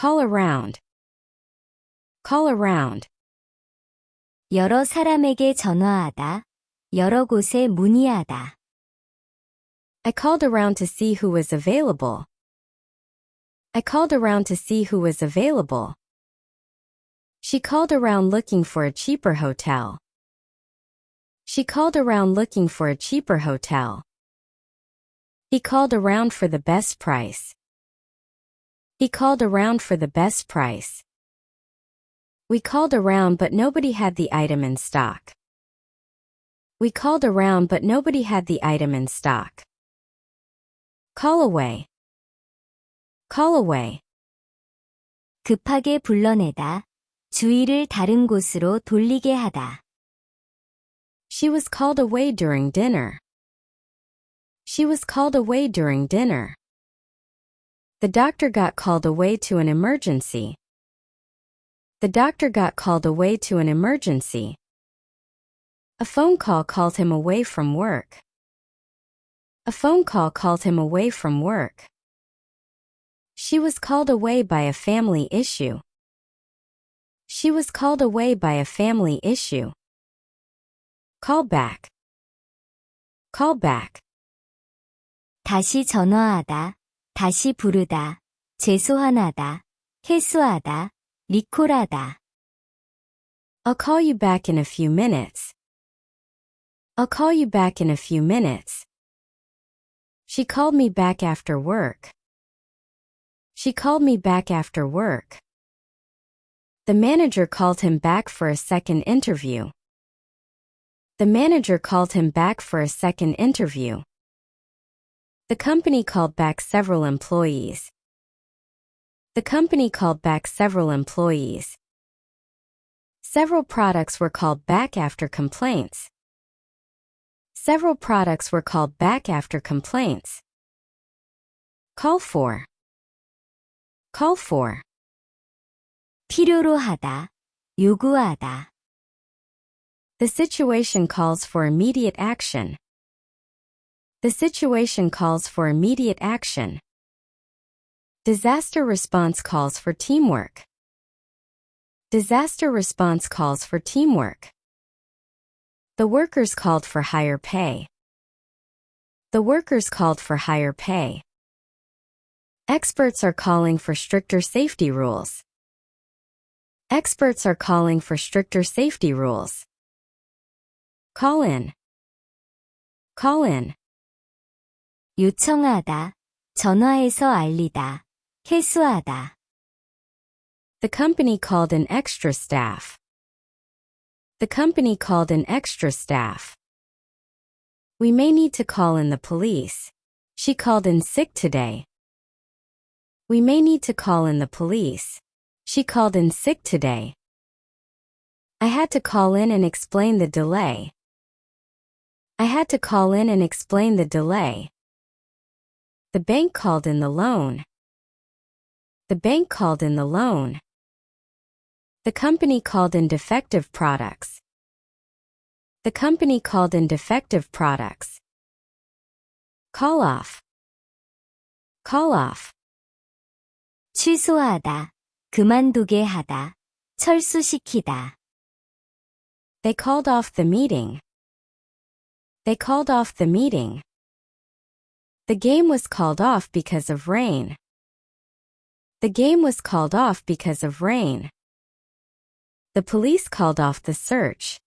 Call around. Call around. 여러 사람에게 전화하다. 여러 곳에 문의하다. I called around to see who was available. I called around to see who was available. She called around looking for a cheaper hotel. She called around looking for a cheaper hotel. He called around for the best price. He called around for the best price. We called around but nobody had the item in stock. We called around but nobody had the item in stock. Call away. Call away. 급하게 불러내다. 주의를 다른 곳으로 돌리게 하다. She was called away during dinner. She was called away during dinner. The doctor got called away to an emergency. The doctor got called away to an emergency. A phone call called him away from work. A phone call called him away from work. She was called away by a family issue. She was called away by a family issue. Call back. Call back. 다시 전화하다. 다시 부르다. 재소환하다. 회수하다. 리콜하다. I'll call you back in a few minutes. I'll call you back in a few minutes. She called me back after work. She called me back after work. The manager called him back for a second interview. The manager called him back for a second interview. The company called back several employees. The company called back several employees. Several products were called back after complaints. Several products were called back after complaints. Call for. Call for. 필요로 하다. 요구하다. The situation calls for immediate action. The situation calls for immediate action. Disaster response calls for teamwork. Disaster response calls for teamwork. The workers called for higher pay. The workers called for higher pay. Experts are calling for stricter safety rules. Experts are calling for stricter safety rules. Call in. Call in. 요청하다. 전화해서 알리다. 회수하다. The company called in extra staff. The company called in extra staff. We may need to call in the police. She called in sick today. We may need to call in the police. She called in sick today. I had to call in and explain the delay. I had to call in and explain the delay. The bank called in the loan. The bank called in the loan. The company called in defective products. The company called in defective products. Call off. Call off. 취소하다. 그만두게 하다. 철수시키다. They called off the meeting. They called off the meeting. The game was called off because of rain. The game was called off because of rain. The police called off the search.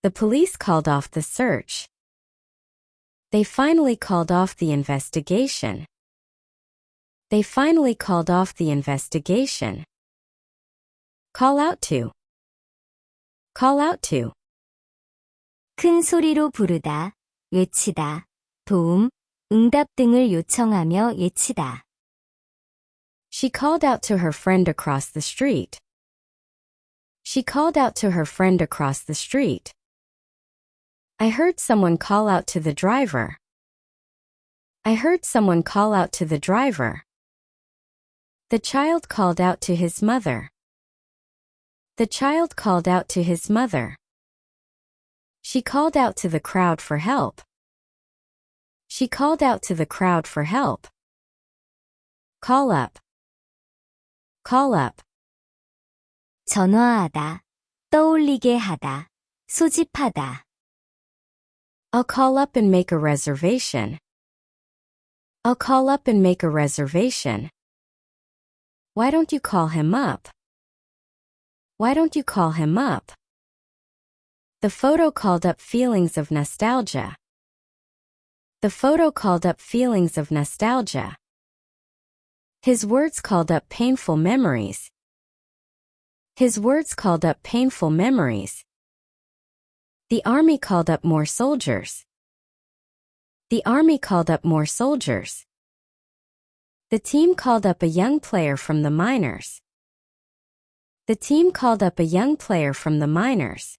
The police called off the search. They finally called off the investigation. They finally called off the investigation. Call out to. Call out to. 큰 소리로 부르다. 외치다. 도움, 응답 등을 요청하며 예치다. She called out to her friend across the street. She called out to her friend across the street. I heard someone call out to the driver. I heard someone call out to the driver. The child called out to his mother. The child called out to his mother. She called out to the crowd for help. She called out to the crowd for help. Call up. Call up. 전화하다, 떠올리게 하다, 소집하다. I'll call up and make a reservation. I'll call up and make a reservation. Why don't you call him up? Why don't you call him up? The photo called up feelings of nostalgia. The photo called up feelings of nostalgia. His words called up painful memories. His words called up painful memories. The army called up more soldiers. The army called up more soldiers. The team called up a young player from the minors. The team called up a young player from the minors.